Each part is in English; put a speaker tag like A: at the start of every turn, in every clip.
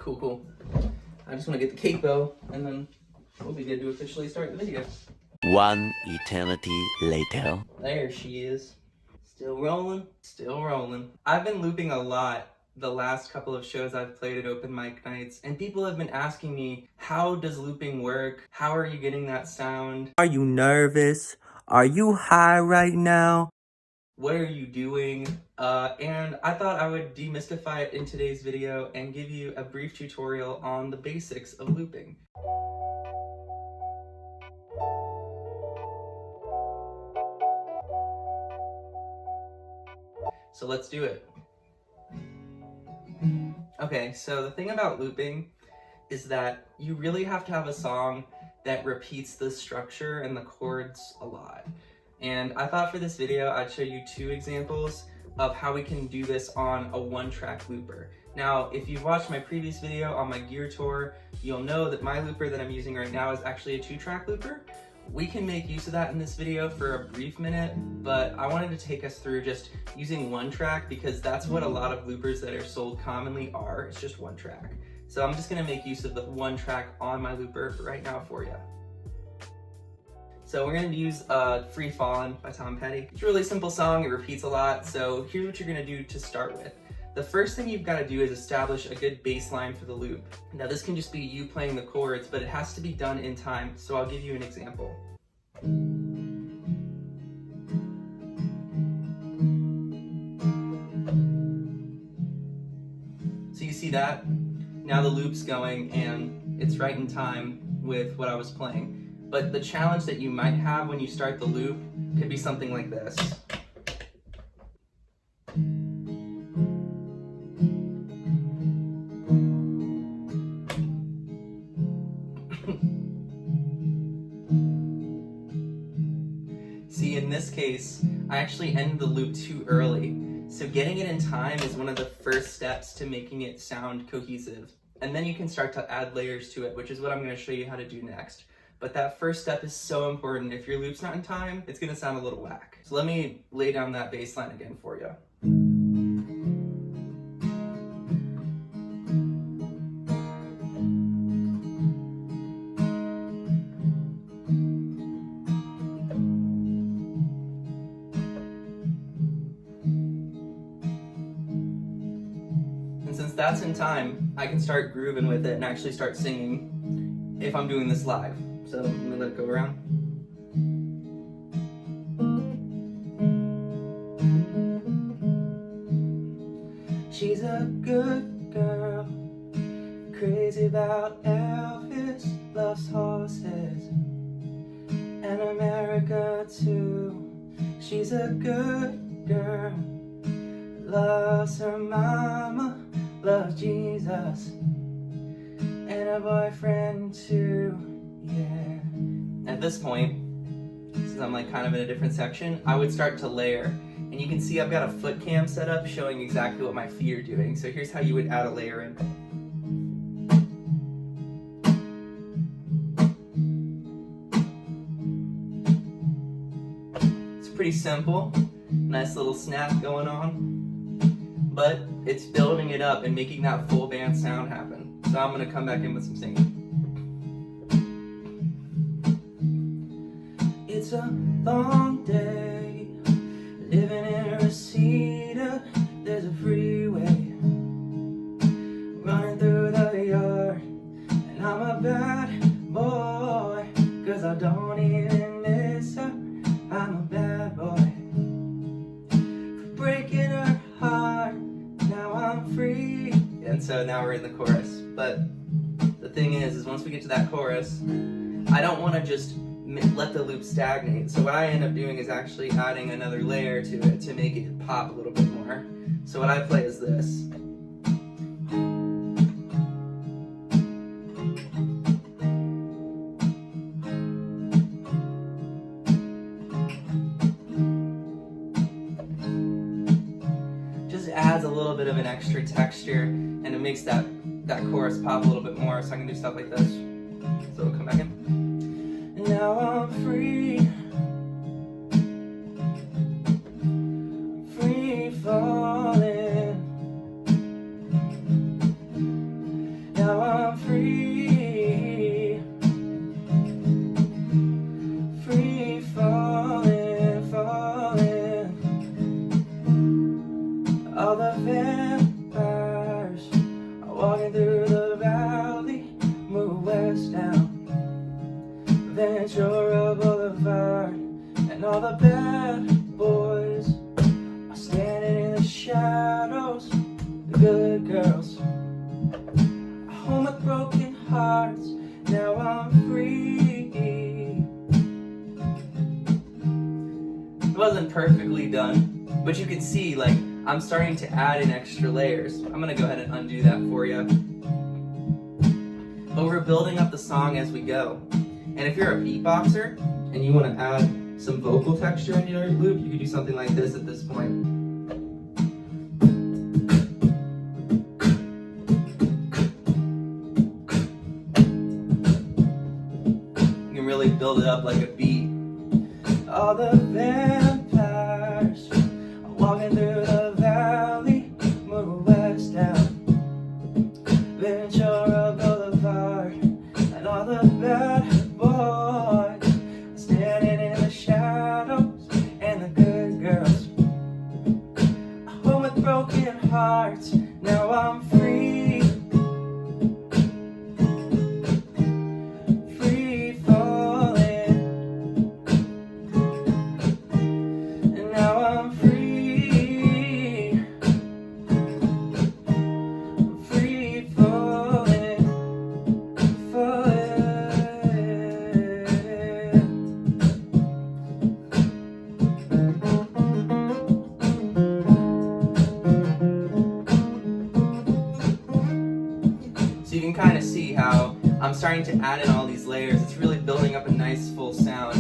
A: Cool. I just want to get the capo, and then we'll be good to officially start the video.
B: One eternity later.
A: There she is. Still rolling. I've been looping a lot the last couple of shows I've played at open mic nights, and people have been asking me, how does looping work? How are you getting that sound?
C: Are you nervous? Are you high right now?
A: What are you doing? And I thought I would demystify it in today's video and give you a brief tutorial on the basics of looping. So let's do it. Okay, so the thing about looping is that you really have to have a song that repeats the structure and the chords a lot. And I thought for this video, I'd show you two examples of how we can do this on a one-track looper. Now, if you've watched my previous video on my gear tour, you'll know that my looper that I'm using right now is actually a two-track looper. We can make use of that in this video for a brief minute, but I wanted to take us through just using one track because that's what a lot of loopers that are sold commonly are. It's just one track. So I'm just gonna make use of the one track on my looper right now for you. So we're gonna use Free Fallin' by Tom Petty. It's a really simple song, it repeats a lot, so here's what you're gonna do to start with. The first thing you've gotta do is establish a good bass line for the loop. Now this can just be you playing the chords, but it has to be done in time, so I'll give you an example. So you see that? Now the loop's going and it's right in time with what I was playing. But the challenge that you might have when you start the loop could be something like this. See, in this case, I actually ended the loop too early. So getting it in time is one of the first steps to making it sound cohesive. And then you can start to add layers to it, which is what I'm going to show you how to do next. But that first step is so important. If your loop's not in time, it's gonna sound a little whack. So let me lay down that bass line again for you. And since that's in time, I can start grooving with it and actually start singing if I'm doing this live. So I'm gonna let it go around. She's a good girl, crazy about Elvis, loves horses, and America too. She's a good girl, loves her mama, loves Jesus, and a boyfriend too. Yeah. At this point, since I'm like kind of in a different section, I would start to layer. And you can see I've got a foot cam set up showing exactly what my feet are doing. So here's how you would add a layer in. It's pretty simple. Nice little snap going on. But it's building it up and making that full band sound happen. So I'm gonna come back in with some singing. It's a long day, living in Reseda. There's a freeway running through the yard, and I'm a bad boy, 'cause I don't even miss her. I'm a bad boy for breaking her heart. Now I'm free. And so now we're in the chorus. But the thing is once we get to that chorus, I don't want to just let the loop stagnate. So what I end up doing is actually adding another layer to it to make it pop a little bit more. So what I play is this. Just adds a little bit of an extra texture and it makes that chorus pop a little bit more, so I can do stuff like this. So it'll come back in. Now I'm free, free falling, I'm free, free falling, falling. All the vampires are walking through the valley, move west down Ventura Boulevard, and all the bad boys are standing in the shadows. The good girls are home with broken hearts. Now I'm free. It wasn't perfectly done, but you can see, like, I'm starting to add in extra layers. I'm gonna go ahead and undo that for you. But we're building up the song as we go. And if you're a beatboxer and you want to add some vocal texture in your loop, you could do something like this at this point. You can really build it up like a beat. All the vampires are walking through the valley, move west down Ventura Boulevard, and all the bad boys standing in the shadows, and the good girls are home with broken hearts. Now I'm free, free falling, and now I'm free, free falling, falling. So you can kind of see how I'm starting to add in all these layers. It's really building up a nice full sound.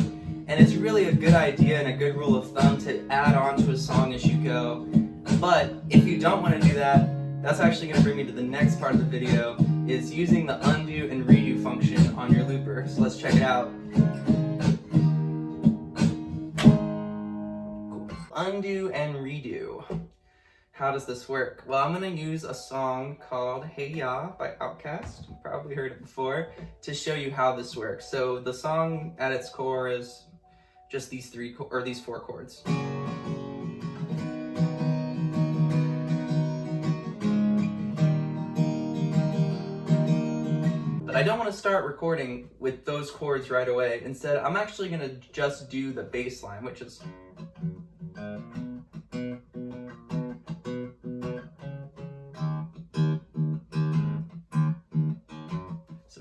A: And it's really a good idea and a good rule of thumb to add on to a song as you go. But if you don't want to do that, that's actually going to bring me to the next part of the video, is using the undo and redo function on your looper. So let's check it out. Cool. Undo and redo. How does this work? Well, I'm going to use a song called Hey Ya by Outkast. You've probably heard it before, to show you how this works. So the song at its core is just these four chords. But I don't want to start recording with those chords right away. Instead, I'm actually going to just do the bass line, which is...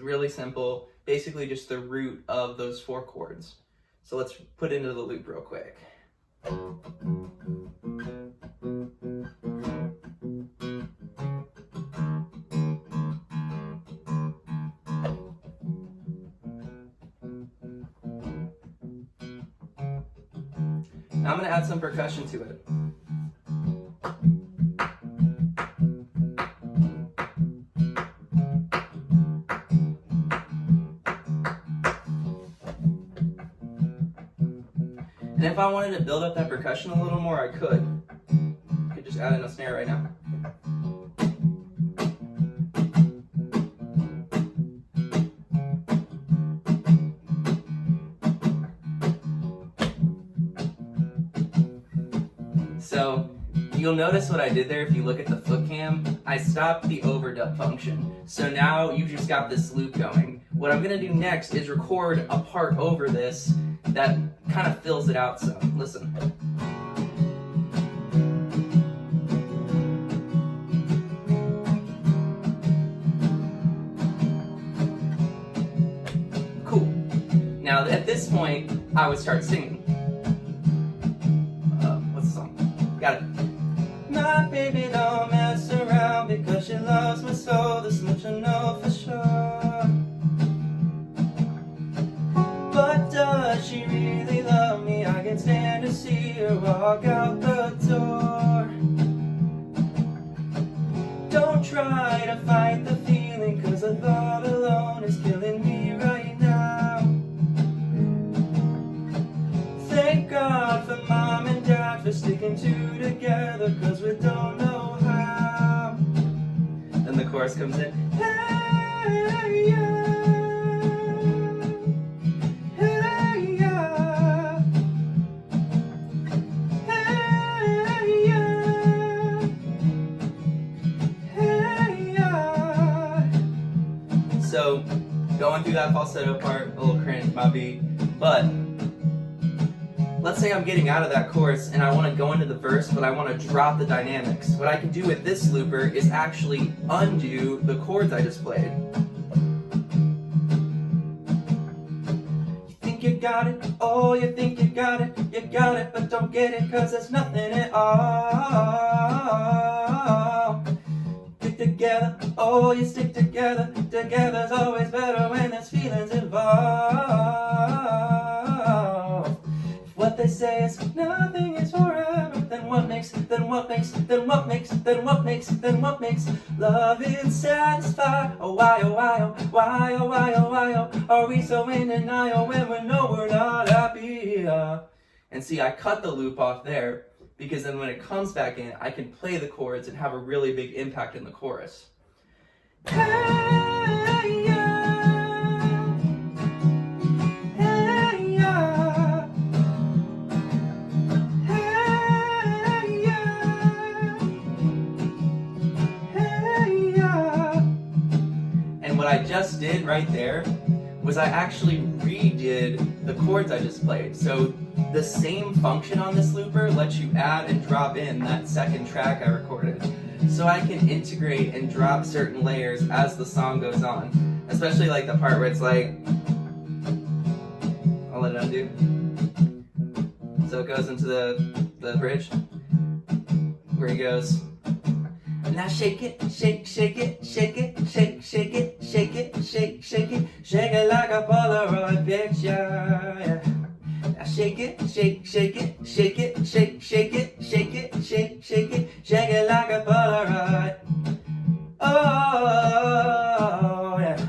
A: really simple, basically just the root of those four chords. So let's put it into the loop real quick. Now I'm going to add some percussion to it. And if I wanted to build up that percussion a little more, I could. I could just add in a snare right now. So you'll notice what I did there. If you look at the foot cam, I stopped the overdub function. So now you just got this loop going. What I'm gonna do next is record a part over this that kind of fills it out some. Listen. Cool. Now at this point, I would start singing. What's the song? Got it. My baby don't mess around because she loves my soul. This much I know for sure. But does she really love me? I can stand to see her walk out the door. Don't try to fight the feeling, cause the thought alone is killing me right now. Thank God for mom and dad for sticking two together, cause we don't know how. Then the chorus comes in. Hey! So, going through that falsetto part, a little cringe might be, but let's say I'm getting out of that chorus and I want to go into the verse, but I want to drop the dynamics. What I can do with this looper is actually undo the chords I just played. You think you got it, oh, you think you got it, but don't get it, cause there's nothing at all. Stick together, oh, you stick together, together's always better when there's feelings involved. If what they say is nothing is forever, then what makes love insatisfied? Oh why, oh why, oh why, oh why, oh why, oh, are we so in denial when we know we're not happy? And see, I cut the loop off there, because then when it comes back in, I can play the chords and have a really big impact in the chorus. Hey, yeah. Hey, yeah. Hey, yeah. Hey, yeah. And what I just did right there was I actually redid the chords I just played. So the same function on this looper lets you add and drop in that second track I recorded. So I can integrate and drop certain layers as the song goes on. Especially like the part where it's like, I'll let it undo. So it goes into the bridge, where he goes, now shake it, shake, shake it, shake it, shake, shake it, shake it, shake, shake it, shake it like a Polaroid picture. Yeah. Now shake it, shake, shake it, shake it, shake, shake it, shake it, shake, shake it, shake it like a Polaroid. Oh yeah.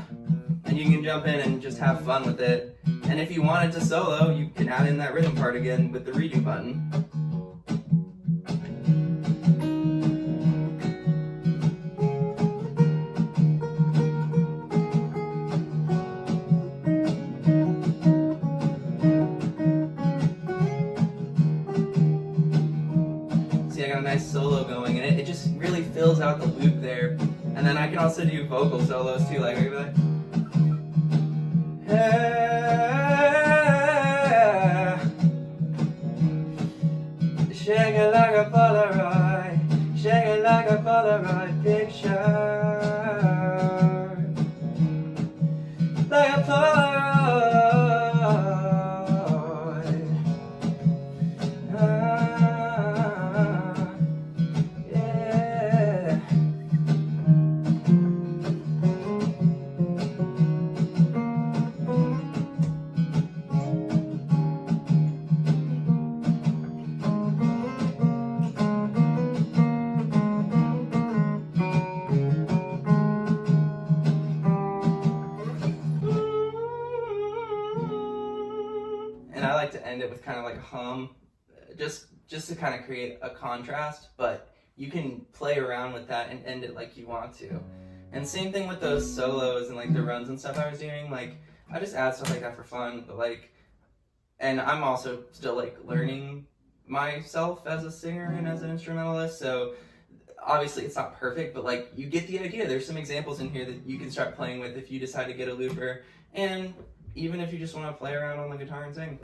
A: And you can jump in and just have fun with it. And if you wanted to solo, you can add in that rhythm part again with the redo button. Nice solo going, and it just really fills out the loop there. And then I can also do vocal solos too, like hey, shake it like a Polaroid, shake it like a Polaroid picture, like a Polaroid. And I like to end it with kind of like a hum, just to kind of create a contrast, but you can play around with that and end it like you want to. And same thing with those solos and like the runs and stuff I was doing, like I just add stuff like that for fun, but like, and I'm also still like learning myself as a singer and as an instrumentalist, so obviously it's not perfect, but like you get the idea. There's some examples in here that you can start playing with if you decide to get a looper, and even if you just want to play around on the guitar and sing.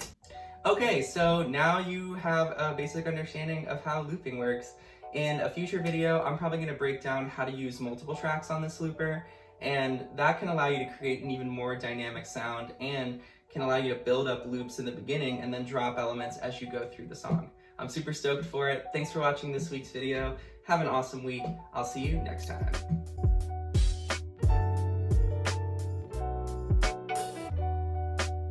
A: Okay, so now you have a basic understanding of how looping works. In a future video, I'm probably going to break down how to use multiple tracks on this looper, and that can allow you to create an even more dynamic sound and can allow you to build up loops in the beginning and then drop elements as you go through the song. I'm super stoked for it. Thanks for watching this week's video. Have an awesome week. I'll see you next time.